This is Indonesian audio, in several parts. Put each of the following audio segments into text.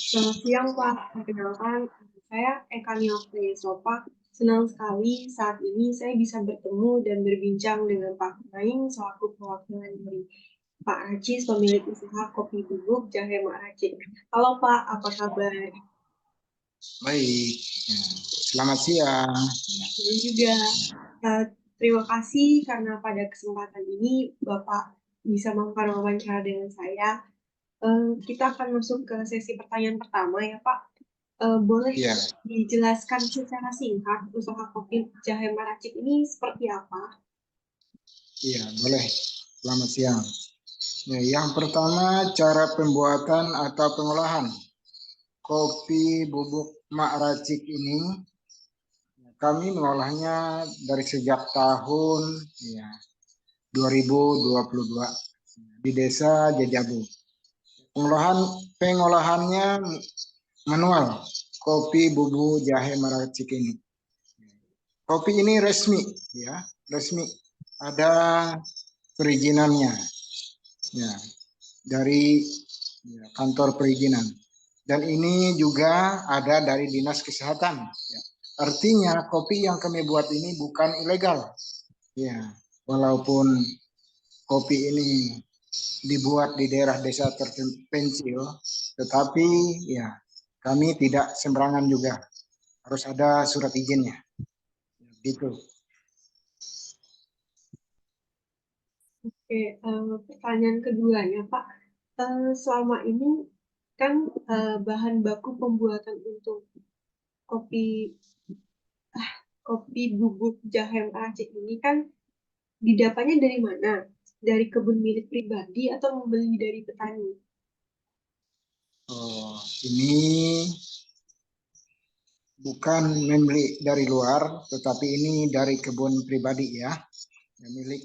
Selamat siang, Pak. Perkenalkan, saya Eka Niofre Sopa. Senang sekali saat ini saya bisa bertemu dan berbincang dengan Pak Naing selaku perwakilan dari Pak Racis, pemilik usaha kopi bubuk Jahe Mak Racik. Halo Pak, apa kabar? Baik, ya. Selamat siang. Dan juga eh, terima kasih karena pada kesempatan ini Bapak bisa melakukan wawancara dengan saya. Kita akan masuk ke sesi pertanyaan pertama ya Pak. Boleh Ya, dijelaskan secara singkat usaha kopi Jahe Maracik ini seperti apa? iya, boleh. Selamat siang. Ya, yang pertama cara pembuatan atau pengolahan kopi bubuk Mak Racik ini kami mengolahnya dari sejak tahun ya 2022 di Desa Jajabu. Pengolahannya manual kopi bubuk jahe Maracik ini. Kopi ini resmi ya, resmi ada perizinannya ya dari kantor perizinan dan ini juga ada dari dinas kesehatan ya. Artinya kopi yang kami buat ini bukan ilegal ya, walaupun kopi ini dibuat di daerah desa terpencil tetapi ya kami tidak sembarangan juga, harus ada surat izinnya gitu. Oke, pertanyaan keduanya Pak, selama ini kan bahan baku pembuatan untuk kopi kopi bubuk Jahe Maracik ini kan didapatnya dari mana? Dari kebun milik pribadi atau membeli dari petani? Oh, ini bukan membeli dari luar, tetapi ini dari kebun pribadi ya, yang milik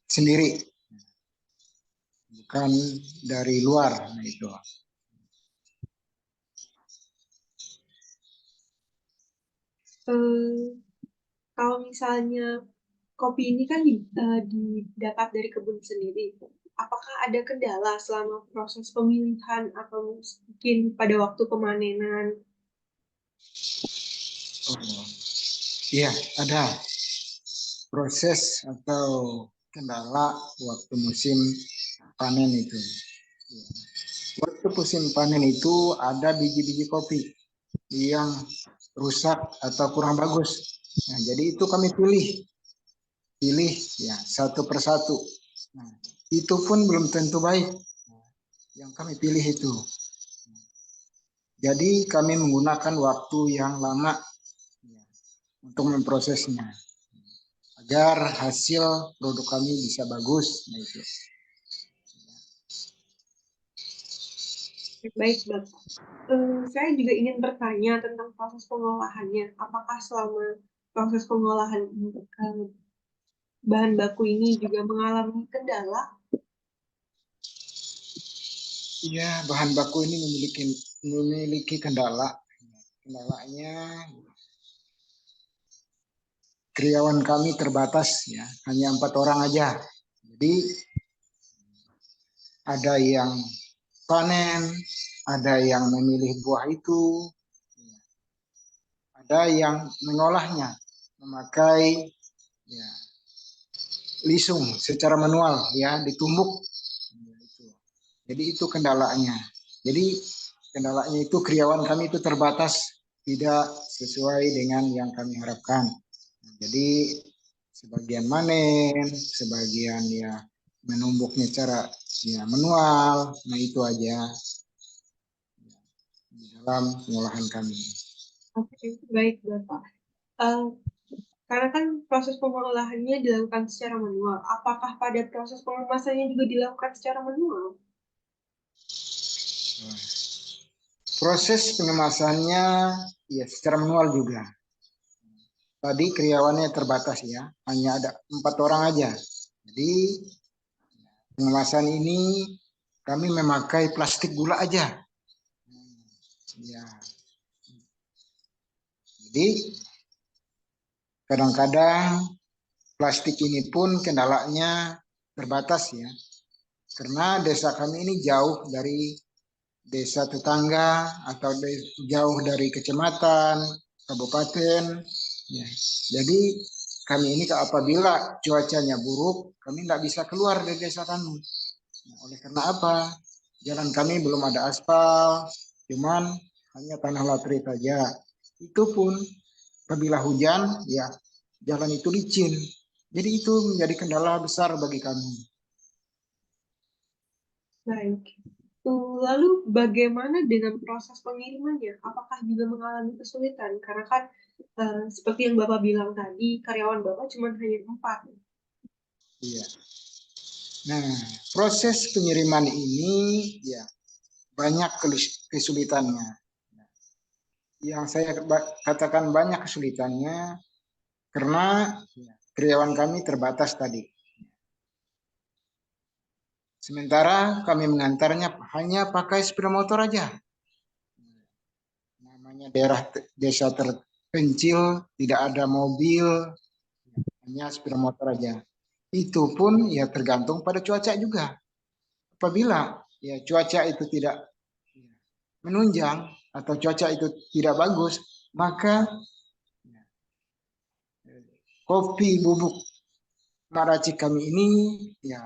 sendiri, bukan dari luar. Nah, itu. Eh, Kalau misalnya kopi ini kan didapat dari kebun sendiri. Apakah ada kendala selama proses pemilihan atau mungkin pada waktu pemanenan? Oh, iya, ada proses atau kendala waktu musim panen itu. Waktu musim panen itu ada biji-biji kopi yang rusak atau kurang bagus. Nah, jadi itu kami pilih ya satu persatu. Nah, itu pun belum tentu baik yang kami pilih itu. Jadi kami menggunakan waktu yang lama ya, untuk memprosesnya agar hasil produk kami bisa bagus. Nah, itu. Baik, Bapak. Saya juga ingin bertanya tentang proses pengolahannya. Apakah selama proses pengolahan bahan baku ini juga mengalami kendala? Iya, bahan baku ini memiliki kendala. Kendalanya karyawan kami terbatas ya, hanya 4 orang aja. Jadi ada yang panen, ada yang memilih buah itu, ada yang mengolahnya memakai ya, lisung secara manual ya, ditumbuk. Jadi itu kendalanya. Jadi kendalanya itu karyawan kami itu terbatas, tidak sesuai dengan yang kami harapkan. Jadi sebagian manen, sebagian ya menumbuknya cara ya manual. Nah itu aja di dalam pengolahan kami. Oke, baik, Bapak. Eh, Karena kan proses pengolahannya dilakukan secara manual. Apakah pada proses pengemasannya juga dilakukan secara manual? Proses pengemasannya ya secara manual juga. Tadi karyawannya terbatas ya, hanya ada 4 orang aja. Jadi pengemasan ini kami memakai plastik gula aja. Ya, jadi kadang-kadang plastik ini pun kendalanya terbatas ya, karena desa kami ini jauh dari desa tetangga atau jauh dari kecamatan, kabupaten. Ya. Jadi kami ini apabila cuacanya buruk, kami tidak bisa keluar dari desa kami. Nah, oleh karena apa? Jalan kami belum ada aspal, cuman hanya tanah latrik saja. Itu pun apabila hujan, ya jalan itu licin. Jadi itu menjadi kendala besar bagi kami. Baik. Lalu bagaimana dengan proses pengirimannya? Apakah juga mengalami kesulitan? Karena kan seperti yang Bapak bilang tadi, karyawan Bapak cuma hanya 4. Iya. Nah, proses pengiriman ini ya banyak kesulitannya. Yang saya katakan banyak kesulitannya karena ya, karyawan kami terbatas tadi. Sementara kami mengantarnya hanya pakai sepeda motor aja. Namanya daerah desa terpencil, tidak ada mobil, hanya sepeda motor aja. Itu pun ya tergantung pada cuaca juga. Apabila ya cuaca itu tidak menunjang atau cuaca itu tidak bagus, maka kopi bubuk maracik kami ini ya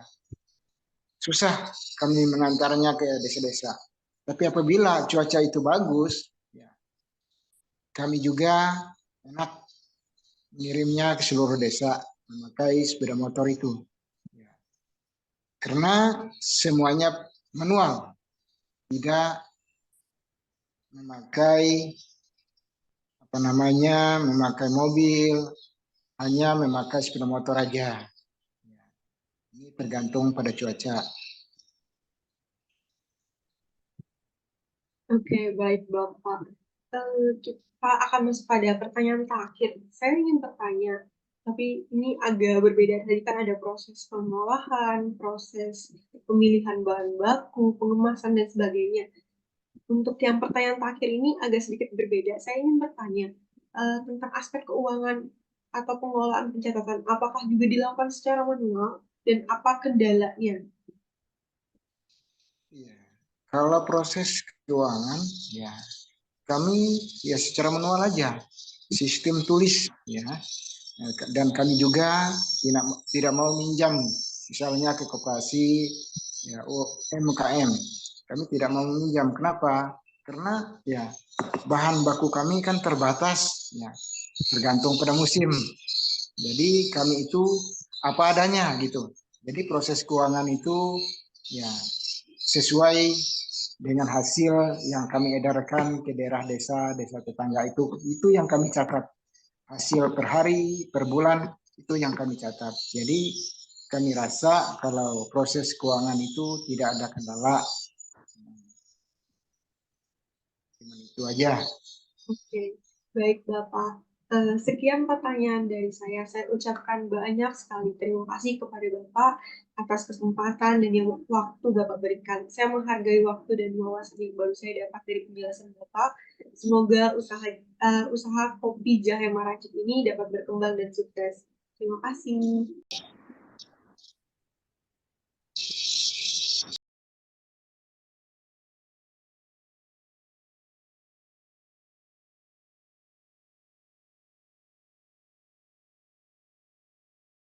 susah kami mengantarnya ke desa-desa. Tapi apabila cuaca itu bagus, ya, kami juga enak mengirimnya ke seluruh desa memakai sepeda motor itu. Ya. Karena semuanya manual, tidak memakai apa namanya, memakai mobil, hanya memakai sepeda motor aja. Ya. Ini tergantung pada cuaca. Oke, baik Bapak. Kita akan masuk pada pertanyaan terakhir. Saya ingin bertanya, tapi ini agak berbeda. Tadi kan ada proses pengolahan, proses pemilihan bahan baku, pengemasan, dan sebagainya. Untuk yang pertanyaan terakhir ini agak sedikit berbeda. Saya ingin bertanya tentang aspek keuangan atau pengelolaan pencatatan. Apakah juga dilakukan secara manual dan apa kendalanya? Ya. Kalau proses keuangan, ya kami ya secara manual aja, sistem tulis ya. Dan kami juga tidak mau minjam, misalnya ke koperasi, ya UMKM. Kami tidak mau minjam. Kenapa? Karena ya bahan baku kami kan terbatas, ya tergantung pada musim. Jadi kami itu apa adanya gitu. Jadi proses keuangan itu ya sesuai dengan hasil yang kami edarkan ke daerah desa tetangga itu yang kami catat hasil per hari per bulan itu yang kami catat. Jadi kami rasa kalau proses keuangan itu tidak ada kendala. Cuma itu aja. Oke, baik Bapak. Sekian pertanyaan dari saya. Saya ucapkan banyak sekali terima kasih kepada Bapak atas kesempatan dan yang waktu Bapak berikan. Saya menghargai waktu dan wawasan yang baru saya dapat dari penjelasan Bapak. Semoga usaha kopi jahe maracik ini dapat berkembang dan sukses. Terima kasih.